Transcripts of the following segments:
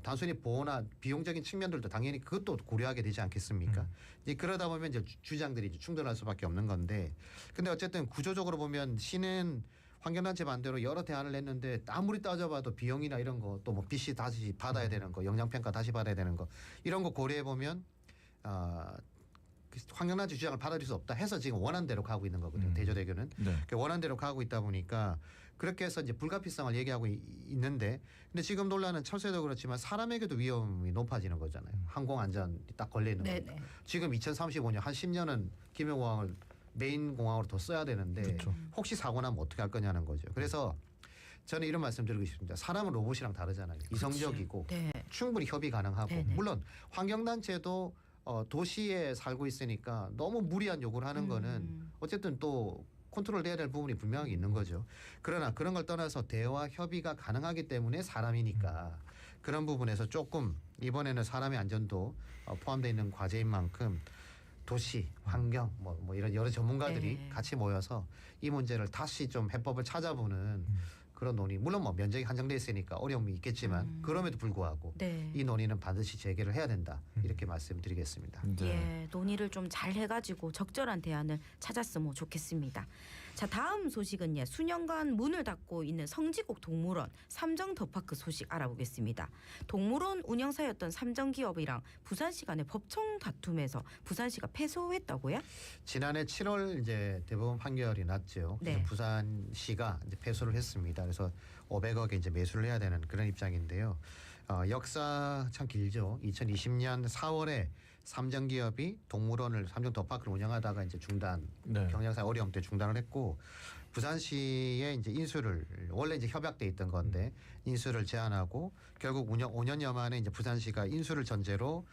단순히 보호나 비용적인 측면들도 당연히 그것도 고려하게 되지 않겠습니까? 이제 그러다 보면 이제 주장들이 이제 충돌할 수밖에 없는 건데, 근데 어쨌든 구조적으로 보면 시는 환경단체 반대로 여러 대안을 냈는데 아무리 따져봐도 비용이나 이런 거 또 뭐 BC 다시 받아야 되는 거, 영향평가 다시 받아야 되는 거 이런 거 고려해 보면 환경단체 주장을 받아들일 수 없다 해서 지금 원안대로 가고 있는 거거든요. 대조대교는. 네. 원안대로 가고 있다 보니까 그렇게 해서 이제 불가피성을 얘기하고 있는데, 근데 지금 논란은 철새도 그렇지만 사람에게도 위험이 높아지는 거잖아요. 항공안전이 딱 걸리는 거예요. 지금 2035년 한 10년은 김해공항을 메인 공항으로 더 써야 되는데 그렇죠. 혹시 사고 나면 어떻게 할 거냐는 거죠. 그래서 저는 이런 말씀 드리고 싶습니다. 사람은 로봇이랑 다르잖아요. 이성적이고 충분히 협의 가능하고 물론 환경단체도 도시에 살고 있으니까 너무 무리한 요구를 하는 거는 어쨌든 또 컨트롤돼야 될 부분이 분명히 있는 거죠. 그러나 그런 걸 떠나서 대화 협의가 가능하기 때문에 사람이니까 그런 부분에서 조금 이번에는 사람의 안전도 포함되어 있는 과제인 만큼 도시, 환경 뭐 이런 여러 전문가들이 같이 모여서 이 문제를 다시 좀 해법을 찾아보는 그런 논의. 물론 뭐 면적이 한정돼 있으니까 어려움이 있겠지만 그럼에도 불구하고 이 논의는 반드시 재개를 해야 된다. 이렇게 말씀드리겠습니다. 예, 논의를 좀 잘 해가지고 적절한 대안을 찾았으면 좋겠습니다. 자, 다음 소식은 수년간 문을 닫고 있는 성지곡 동물원 삼정 더파크 소식 알아보겠습니다. 동물원 운영사였던 삼정기업이랑 부산시 간의 법정 다툼에서 부산시가 패소했다고요? 지난해 7월 이제 대법원 판결이 났죠. 그래서 부산시가 이제 패소를 했습니다. 그래서 500억에 이제 매수를 해야 되는 그런 입장인데요. 역사 참 길죠. 2020년 4월에 삼정기업이 동물원을 삼정 더파크를 운영하다가 이제 중단, 경영상 어려움 때문에 중단을 했고, 부산시에 이제 인수를 원래 이제 협약돼 있던 건데 인수를 제한하고 결국 5년여 만에 이제 부산시가 인수를 전제로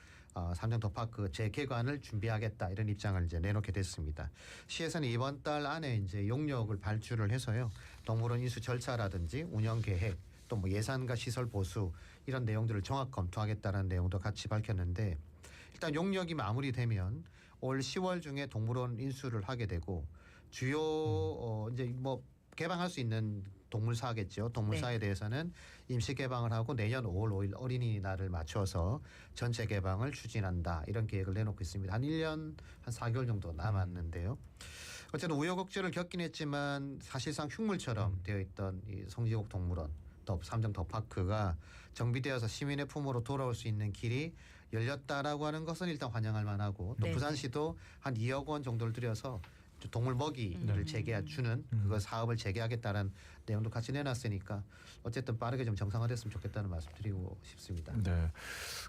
삼정 더파크 재개관을 준비하겠다 이런 입장을 이제 내놓게 됐습니다. 시에서는 이번 달 안에 이제 용역을 발주를 해서요, 동물원 인수 절차라든지 운영 계획 또 뭐 예산과 시설 보수 이런 내용들을 종합 검토하겠다는 내용도 같이 밝혔는데, 일단 용역이 마무리되면 올 10월 중에 동물원 인수를 하게 되고 주요 이제 뭐 개방할 수 있는 동물사겠죠. 동물사에 대해서는 임시 개방을 하고 내년 5월 5일 어린이날을 맞춰서 전체 개방을 추진한다. 이런 계획을 내놓고 있습니다. 한 1년 한 4개월 정도 남았는데요. 어쨌든 우여곡절을 겪긴 했지만 사실상 흉물처럼 되어 있던 이 성지곡 동물원 삼정 더파크가 정비되어서 시민의 품으로 돌아올 수 있는 길이 열렸다라고 하는 것은 일단 환영할 만하고, 또 부산시도 한 2억 원 정도를 들여서 동물 먹이를 재개해주는 그거 사업을 재개하겠다는 내용도 같이 내놨으니까 어쨌든 빠르게 좀 정상화됐으면 좋겠다는 말씀 드리고 싶습니다. 네.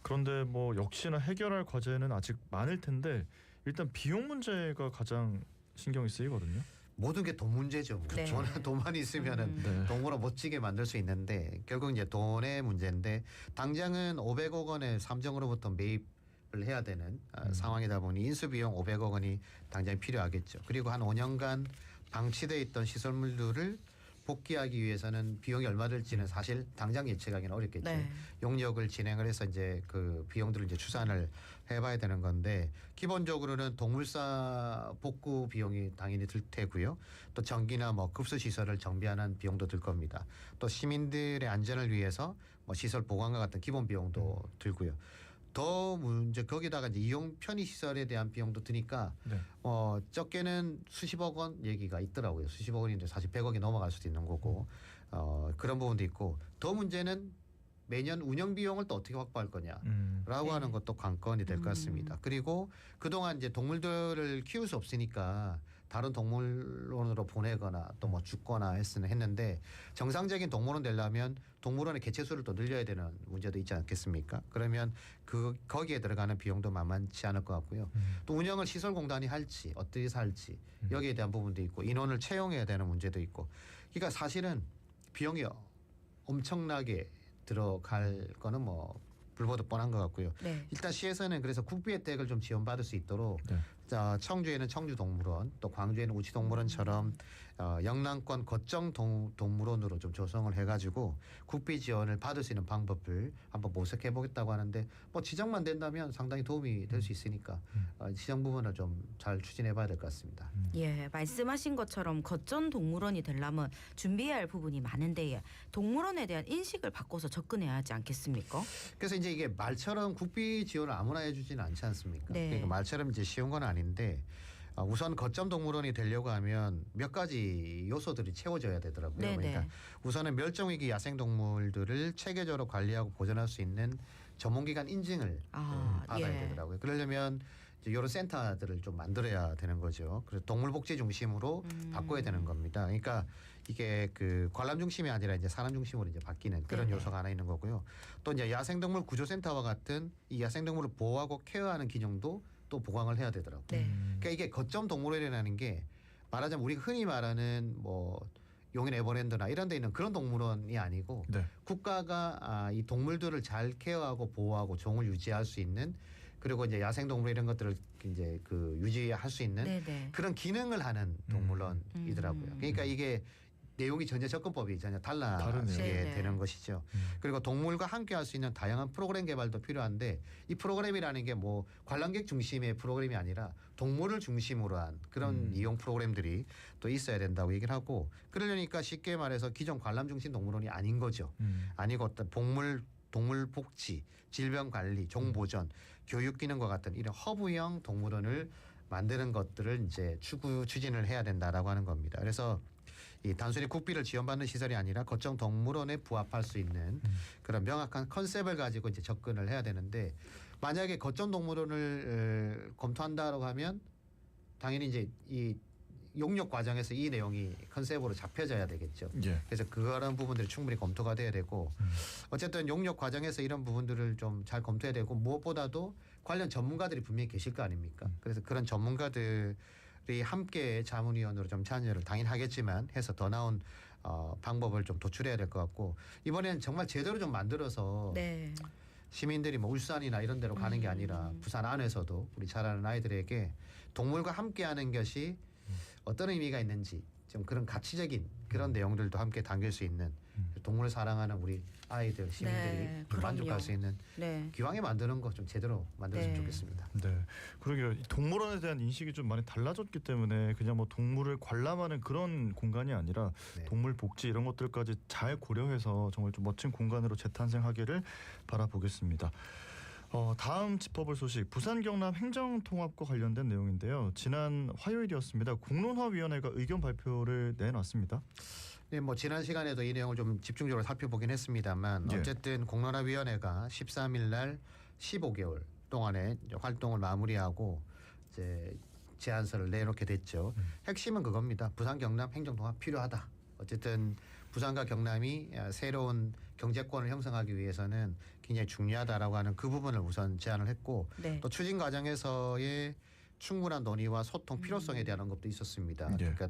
그런데 뭐 역시나 해결할 과제는 아직 많을 텐데 일단 비용 문제가 가장 신경이 쓰이거든요. 모든 게 돈 문제죠. 돈만 있으면은 동물원 멋지게 만들 수 있는데 결국 이제 돈의 문제인데, 당장은 500억 원의 삼정으로부터 매입을 해야 되는 상황이다 보니 인수 비용 500억 원이 당장 필요하겠죠. 그리고 한 5년간 방치되어 있던 시설물들을 복귀하기 위해서는 비용이 얼마 들지는 사실 당장 예측하기는 어렵겠죠. 용역을 진행을 해서 이제 그 비용들을 이제 추산을 해봐야 되는 건데, 기본적으로는 동물사 복구 비용이 당연히 들 테고요. 또 전기나 뭐 급수 시설을 정비하는 비용도 들 겁니다. 또 시민들의 안전을 위해서 뭐 시설 보강과 같은 기본 비용도 들고요. 더 문제 거기다가 이제 이용 편의 시설에 대한 비용도 드니까 적게는 수십억 원 얘기가 있더라고요. 수십억 원인데 사실 100억이 넘어갈 수도 있는 거고 그런 부분도 있고, 더 문제는 매년 운영 비용을 또 어떻게 확보할 거냐라고 하는 것도 관건이 될 것 같습니다. 그리고 그동안 이제 동물들을 키울 수 없으니까 다른 동물원으로 보내거나 또 뭐 죽거나 했는데, 정상적인 동물원 되려면 동물원의 개체 수를 또 늘려야 되는 문제도 있지 않겠습니까? 그러면 거기에 들어가는 비용도 만만치 않을 것 같고요. 또 운영을 시설공단이 할지 어떻게 살지 여기에 대한 부분도 있고, 인원을 채용해야 되는 문제도 있고, 그러니까 사실은 비용이 엄청나게 들어갈 거는 뭐 불보듯 뻔한 것 같고요. 일단 시에서는 그래서 국비 혜택을 좀 지원받을 수 있도록 청주에는 청주동물원, 또 광주에는 우치동물원처럼 영남권 거점 동물원으로 좀 조성을 해가지고 국비 지원을 받을 수 있는 방법을 한번 모색해 보겠다고 하는데 뭐 지정만 된다면 상당히 도움이 될 수 있으니까 지정 부분을 좀 잘 추진해봐야 될 것 같습니다. 예, 말씀하신 것처럼 거점 동물원이 되려면 준비해야 할 부분이 많은데 동물원에 대한 인식을 바꿔서 접근해야 하지 않겠습니까? 그래서 이제 이게 말처럼 국비 지원을 아무나 해주지는 않지 않습니까? 네. 그러니까 말처럼 이제 쉬운 건 아닌데 우선 거점 동물원이 되려고 하면 몇 가지 요소들이 채워져야 되더라고요. 네네. 그러니까 우선은 멸종위기 야생동물들을 체계적으로 관리하고 보존할 수 있는 전문기관 인증을 받아야 되더라고요. 그러려면 이제 이런 센터들을 좀 만들어야 되는 거죠. 그래서 동물복지 중심으로 바꿔야 되는 겁니다. 그러니까 이게 그 관람 중심이 아니라 이제 사람 중심으로 이제 바뀌는 그런 네네. 요소가 하나 있는 거고요. 또 이제 야생동물 구조센터와 같은 이 야생동물을 보호하고 케어하는 기능도 또 보강을 해야 되더라고요. 네. 그러니까 이게 거점 동물원이라는 게 말하자면 우리가 흔히 말하는 뭐 용인 에버랜드나 이런 데 있는 그런 동물원이 아니고 네. 국가가 이 동물들을 잘 케어하고 보호하고 종을 유지할 수 있는 그리고 이제 야생동물 이런 것들을 이제 그 유지할 수 있는 네네. 그런 기능을 하는 동물원이더라고요. 그러니까 이게 내용이 전혀 접근법이 전혀 달라지게 네네. 되는 것이죠. 그리고 동물과 함께 할 수 있는 다양한 프로그램 개발도 필요한데 이 프로그램이라는 게 뭐 관람객 중심의 프로그램이 아니라 동물을 중심으로 한 그런 이용 프로그램들이 또 있어야 된다고 얘기를 하고 그러려니까 쉽게 말해서 기존 관람 중심 동물원이 아닌 거죠. 아니고 어떤 동물 복지, 질병 관리, 종 보전, 교육 기능과 같은 이런 허브형 동물원을 만드는 것들을 이제 추진을 해야 된다라고 하는 겁니다. 그래서 이 단순히 국비를 지원받는 시설이 아니라 거점 동물원에 부합할 수 있는 그런 명확한 컨셉을 가지고 이제 접근을 해야 되는데 만약에 거점 동물원을 검토한다라고 하면 당연히 이제 이 용역 과정에서 이 내용이 컨셉으로 잡혀져야 되겠죠. 예. 그래서 그런 부분들이 충분히 검토가 돼야 되고 어쨌든 용역 과정에서 이런 부분들을 좀 잘 검토해야 되고 무엇보다도 관련 전문가들이 분명히 계실 거 아닙니까? 그래서 그런 전문가들이 함께 자문위원으로 좀 참여를 당연히 하겠지만 해서 더 나은 방법을 좀 도출해야 될 것 같고 이번에는 정말 제대로 좀 만들어서 네. 시민들이 뭐 울산이나 이런 데로 가는 게 아니라 부산 안에서도 우리 잘 아는 아이들에게 동물과 함께하는 것이 어떤 의미가 있는지 좀 그런 가치적인 그런 내용들도 함께 담길 수 있는 동물을 사랑하는 우리 아이들 시민들이 네, 좀 만족할 그럼요. 수 있는 네. 기왕에 만드는 거 좀 제대로 만들었으면 네. 좋겠습니다. 네, 그러게요. 이 동물원에 대한 인식이 좀 많이 달라졌기 때문에 그냥 뭐 동물을 관람하는 그런 공간이 아니라 네. 동물 복지 이런 것들까지 잘 고려해서 정말 좀 멋진 공간으로 재탄생하기를 바라보겠습니다. 다음 짚어볼 소식 부산 경남 행정통합과 관련된 내용인데요. 지난 화요일이었습니다. 공론화위원회가 의견 발표를 내놨습니다. 네, 뭐 지난 시간에도 이 내용을 좀 집중적으로 살펴보긴 했습니다만 예. 어쨌든 공론화위원회가 13일 날 15개월 동안의 활동을 마무리하고 이제 제안서를 내놓게 됐죠. 핵심은 그겁니다. 부산 경남 행정통합 필요하다. 어쨌든 부산과 경남이 새로운 경제권을 형성하기 위해서는 굉장히 중요하다라고 하는 그 부분을 우선 제안을 했고 네. 또 추진 과정에서의 충분한 논의와 소통 필요성에 대한 언급도 있었습니다. 예. 그러니까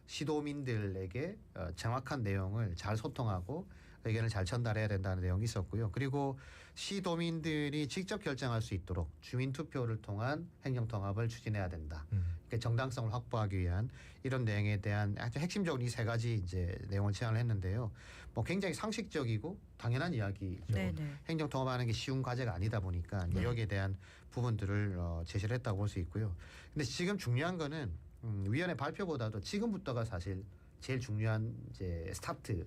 시도민들에게 정확한 내용을 잘 소통하고 의견을 잘 전달해야 된다는 내용이 있었고요. 그리고 시도민들이 직접 결정할 수 있도록 주민투표를 통한 행정통합을 추진해야 된다. 그러니까 정당성을 확보하기 위한 이런 내용에 대한 아주 핵심적으로 이 세 가지 이제 내용을 제안을 했는데요. 뭐 굉장히 상식적이고 당연한 이야기죠. 네네. 행정통합하는 게 쉬운 과제가 아니다 보니까 네. 여기에 대한 부분들을 제시를 했다고 볼 수 있고요. 근데 지금 중요한 거는 위원회 발표보다도 지금부터가 사실 제일 중요한 이제 스타트를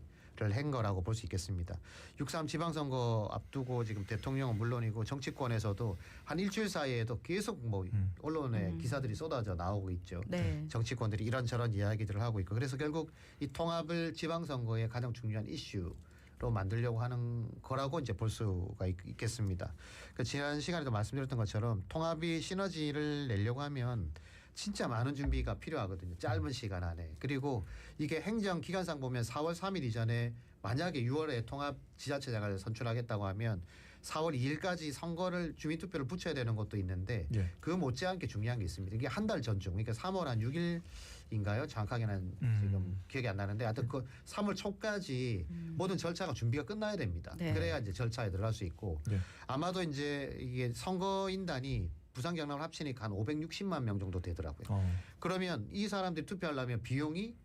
한 거라고 볼 수 있겠습니다. 6.3 지방선거 앞두고 지금 대통령은 물론이고 정치권에서도 한 일주일 사이에도 계속 뭐 언론에 기사들이 쏟아져 나오고 있죠. 네. 정치권들이 이런저런 이야기들을 하고 있고 그래서 결국 이 통합을 지방선거의 가장 중요한 이슈로 만들려고 하는 거라고 이제 볼 수가 있겠습니다. 그 지난 시간에도 말씀드렸던 것처럼 통합이 시너지를 내려고 하면 진짜 많은 준비가 필요하거든요. 짧은 시간 안에. 그리고 이게 행정 기간상 보면 4월 3일 이전에 만약에 6월에 통합 지자체장을 선출하겠다고 하면 4월 2일까지 선거를 주민투표를 붙여야 되는 것도 있는데 예. 그 못지않게 중요한 게 있습니다. 이게 한 달 전중 그러니까 3월 한 6일인가요? 정확하게는 지금 기억이 안 나는데 하여튼 그 3월 초까지 모든 절차가 준비가 끝나야 됩니다. 네. 그래야 이제 절차에 들어갈 수 있고 예. 아마도 이제 이게 선거인단이 부산 경남을 합치니까 한 560만 명 정도 되더라고요. 그러면 이 사람들이 투표하려면 비용이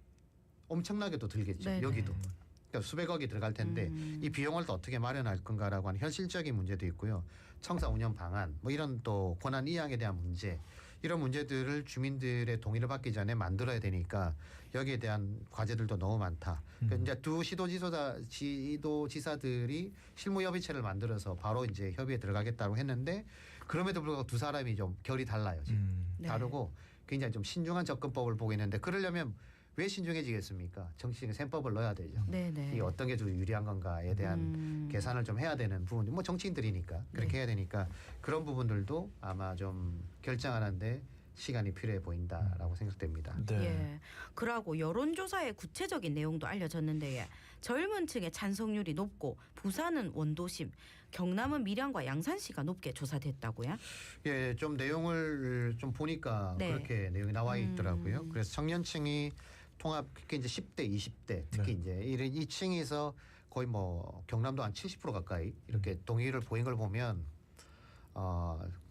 엄청나게 또 들겠죠. 네네. 여기도. 그러니까 수백억이 들어갈 텐데 이 비용을 또 어떻게 마련할 건가라고 하는 현실적인 문제도 있고요. 청사 운영 방안 뭐 이런 또 권한 이양에 대한 문제 이런 문제들을 주민들의 동의를 받기 전에 만들어야 되니까 여기에 대한 과제들도 너무 많다. 그러니까 이제 두 지도지사들이 실무협의체를 만들어서 바로 이제 협의에 들어가겠다고 했는데 그럼에도 불구하고 두 사람이 좀 결이 달라요. 지금. 네. 다르고 굉장히 좀 신중한 접근법을 보고 있는데 그러려면 왜 신중해지겠습니까? 정치적인 셈법을 넣어야 되죠. 네네. 이 어떤 게 좀 유리한 건가에 대한 계산을 좀 해야 되는 부분, 뭐 정치인들이니까 그렇게 네. 해야 되니까 그런 부분들도 아마 좀 결정하는데 시간이 필요해 보인다라고 생각됩니다. 네. 예. 그러고 여론조사의 구체적인 내용도 알려졌는데 젊은 층의 찬성률이 높고 부산은 원도심, 경남은 밀양과 양산시가 높게 조사됐다고요? 예, 좀 내용을 좀 보니까 네. 그렇게 내용이 나와 있더라고요. 그래서 청년층이 통합 특히 이제 10대, 20대 특히 네. 이제 이런 이 층에서 거의 뭐 경남도 한 70% 가까이 이렇게 동의를 보인 걸 보면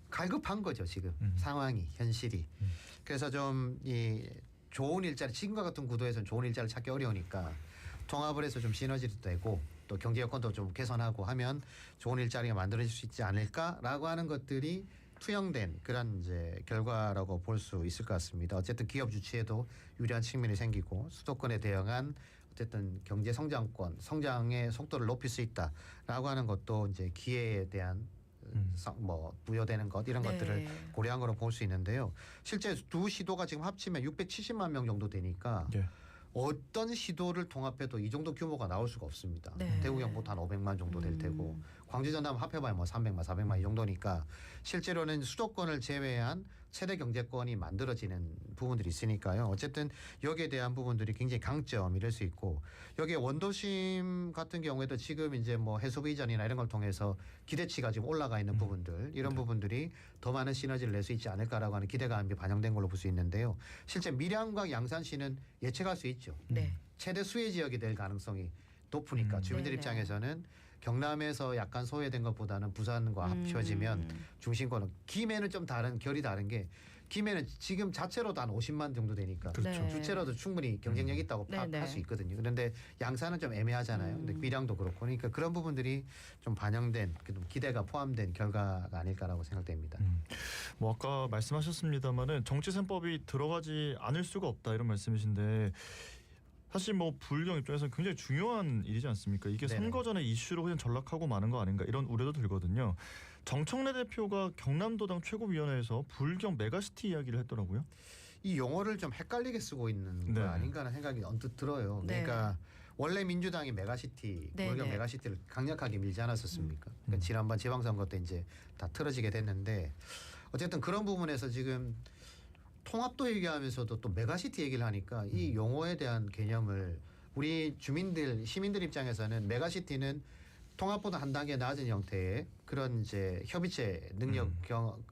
갈급한 거죠 지금 상황이 현실이. 그래서 좀 이 좋은 일자리 지금과 같은 구도에서는 좋은 일자리를 찾기 어려우니까 통합을 해서 좀 시너지도 되고 또 경제 여건도 좀 개선하고 하면 좋은 일자리가 만들어질 수 있지 않을까라고 하는 것들이 투영된 그런 이제 결과라고 볼 수 있을 것 같습니다. 어쨌든 기업 주체에도 유리한 측면이 생기고 수도권에 대응한 어쨌든 경제 성장의 속도를 높일 수 있다라고 하는 것도 이제 기회에 대한 뭐 부여되는 것 이런 네. 것들을 고려한 거로 볼 수 있는데요. 실제 두 시도가 지금 합치면 670만 명 정도 되니까 예. 어떤 시도를 통합해도 이 정도 규모가 나올 수가 없습니다. 네. 대구 경북도 한 500만 정도 될 테고 광주 전남 합해봐야 뭐 300만 400만 이 정도니까 실제로는 수도권을 제외한 최대 경제권이 만들어지는 부분들이 있으니까요. 어쨌든 여기에 대한 부분들이 굉장히 강점이랄 수 있고 여기에 원도심 같은 경우에도 지금 이제 뭐 해수부 이전이나 이런 걸 통해서 기대치가 지금 올라가 있는 부분들 이런 부분들이 더 많은 시너지를 낼 수 있지 않을까라고 하는 기대감이 반영된 걸로 볼 수 있는데요. 실제 밀양과 양산시는 예측할 수 있죠. 네. 최대 수혜 지역이 될 가능성이 높으니까 주민들 네네. 입장에서는 경남에서 약간 소외된 것보다는 부산과 합쳐지면 중심권은 김해는 좀 다른 결이 다른 게 김해는 지금 자체로도 한 50만 정도 되니까 그렇죠. 네. 주체로도 충분히 경쟁력 있다고 네네. 파악할 수 있거든요. 그런데 양산은 좀 애매하잖아요. 근데 밀양도 그렇고 그러니까 그런 부분들이 좀 반영된 좀 기대가 포함된 결과가 아닐까라고 생각됩니다. 뭐 아까 말씀하셨습니다마는 정치 셈법이 들어가지 않을 수가 없다 이런 말씀이신데 사실 뭐 불경 입장에서는 굉장히 중요한 일이지 않습니까? 이게 네네. 선거 전에 이슈로 그냥 전락하고 마는 거 아닌가 이런 우려도 들거든요. 정청래 대표가 경남도당 최고위원회에서 불경 메가시티 이야기를 했더라고요. 이 용어를 좀 헷갈리게 쓰고 있는 거 네. 아닌가 하는 생각이 언뜻 들어요. 네. 그러니까 원래 민주당이 메가시티, 네, 불경 네. 메가시티를 강력하게 밀지 않았었습니까? 그러니까 지난번 지방선거 때 이제 다 틀어지게 됐는데 어쨌든 그런 부분에서 지금 통합도 얘기하면서도 또 메가시티 얘기를 하니까 이 용어에 대한 개념을 우리 시민들 입장에서는 메가시티는 통합보다 한 단계 낮은 형태의 그런 이제 협의체 능력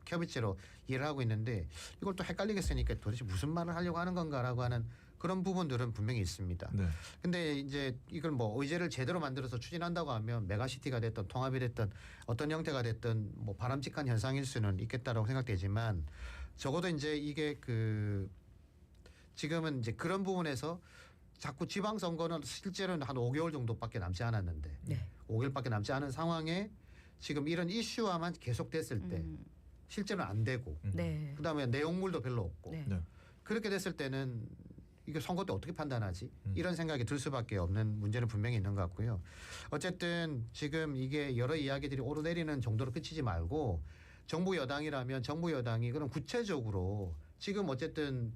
협의체로 이해를 하고 있는데 이걸 또 헷갈리게 쓰니까 도대체 무슨 말을 하려고 하는 건가라고 하는 그런 부분들은 분명히 있습니다. 네. 근데 이제 이걸 뭐 의제를 제대로 만들어서 추진한다고 하면 메가시티가 됐든 통합이 됐든 어떤 형태가 됐든 뭐 바람직한 현상일 수는 있겠다라고 생각되지만 적어도 이제 이게 그 지금은 이제 그런 부분에서 자꾸 지방선거는 실제로는 한 5개월 정도밖에 남지 않았는데 네. 5개월밖에 남지 않은 상황에 지금 이런 이슈화만 계속됐을 때 실제로는 안 되고 네. 그다음에 내용물도 별로 없고 네. 네. 그렇게 됐을 때는 이게 선거 때 어떻게 판단하지? 이런 생각이 들 수밖에 없는 문제는 분명히 있는 것 같고요. 어쨌든 지금 이게 여러 이야기들이 오르내리는 정도로 그치지 말고 정부 여당이라면 정부 여당이 그럼 구체적으로 지금 어쨌든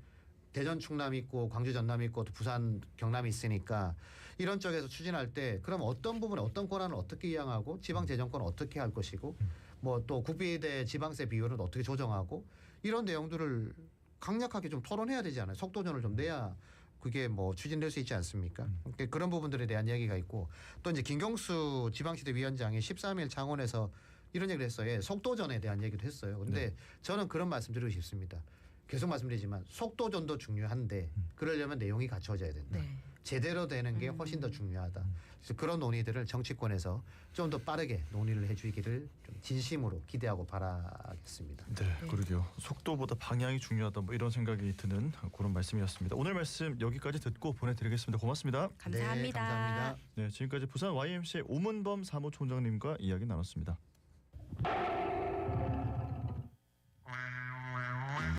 대전 충남 있고 광주 전남 있고 또 부산 경남이 있으니까 이런 쪽에서 추진할 때 그럼 어떤 부분에 어떤 권한을 어떻게 이양하고 지방 재정권을 어떻게 할 것이고 뭐 또 국비 대 지방세 비율은 어떻게 조정하고 이런 내용들을 강력하게 좀 토론해야 되지 않아요? 속도전을 좀 내야 그게 뭐 추진될 수 있지 않습니까? 그러니까 그런 부분들에 대한 이야기가 있고 또 이제 김경수 지방시대 위원장이 13일 창원에서 이런 얘기를 했어요. 예, 속도전에 대한 얘기도 했어요. 근데 저는 그런 말씀 드리고 싶습니다. 계속 말씀드리지만 속도전도 중요한데 그러려면 내용이 갖춰져야 된다. 네. 제대로 되는 게 훨씬 더 중요하다. 그래서 그런 논의들을 정치권에서 좀 더 빠르게 논의를 해주기를 좀 진심으로 기대하고 바라겠습니다. 네, 그러게요. 속도보다 방향이 중요하다. 뭐 이런 생각이 드는 그런 말씀이었습니다. 오늘 말씀 여기까지 듣고 보내드리겠습니다. 고맙습니다. 감사합니다. 네, 감사합니다. 네, 지금까지 부산 YMCA 오문범 사무총장님과 이야기 나눴습니다.